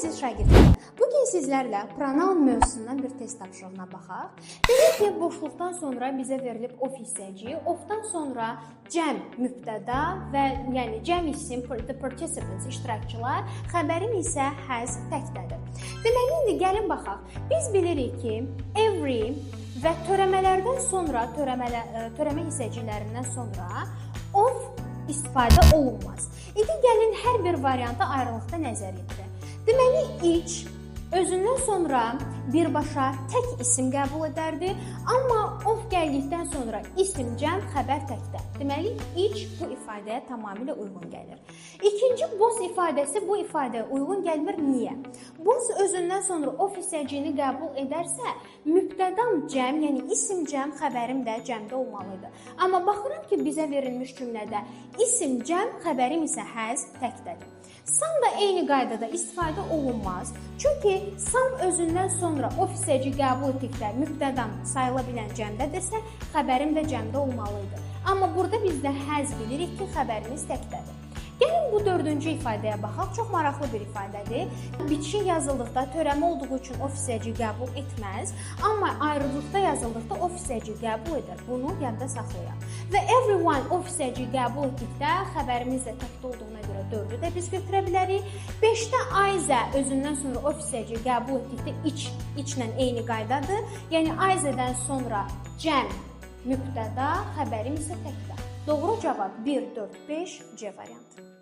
əziz şagirdlər, bugün sizlərlə pronoun mövzusundan bir test tapşırığına baxaq. Belə ki, boşluqdan sonra bizə verilib of hissəci, ofdan sonra cəm mübtəda və yəni cəm isim the participants iştirakçılar, xəbərim isə has təkdədir. Deməli, indi gəlin baxaq. Biz bilirik ki, every və törəmələrdən sonra, törəmə hissəciklərindən sonra of istifadə olunmaz. İndi gəlin hər bir varianta ayrılıqda nəzər yetirək. Deməli, each özündən sonra birbaşa tək isim qəbul edərdi, amma of gəldikdən sonra isim cəm, xəbər təkdə. Deməli, each bu ifadəyə tamamilə uyğun gəlir. İkinci both ifadəsi bu ifadəyə uyğun gəlmir. Niyə? Both özündən sonra of hissəciyini qəbul edərsə, mübtədam cəm, yəni isim cəm, xəbərim də cəmdə olmalıdır. Amma baxıram ki, bizə verilmiş cümlədə isim cəm, xəbərim isə has təkdədir. Some da eyni qaydada istifadə olunmaz. Çünki some özündən sonra of hissəci qəbul etdikdə mübtədam sayıla bilən cəmdədirsə, xəbərim də cəmdə olmalıdır. Amma burada biz də has bilirik ki, xəbərimiz təkdədir. Gəlin bu dördüncü ifadəyə baxaq. Çox maraqlı bir ifadədir. Bitişik yazıldıqda törəmə olduğu üçün of hissəci qəbul etməz, amma ayrılıqda yazıldıqda of hissəci qəbul edir. Bunu yadda saxlayaq. Və everyone of hissəci qəbul etdikdə xəbərimiz də təkdə olduğuna görə 4-ü də biz götürə bilərik. 5-də Ayzə özündən sonra of hissəci qəbul etdikdə içlə eyni qaydadır. Yəni Ayzədən sonra cəm mübtəda, xəbərim isə təkdə. Doğru cavab 1, 4, 5 C variantı.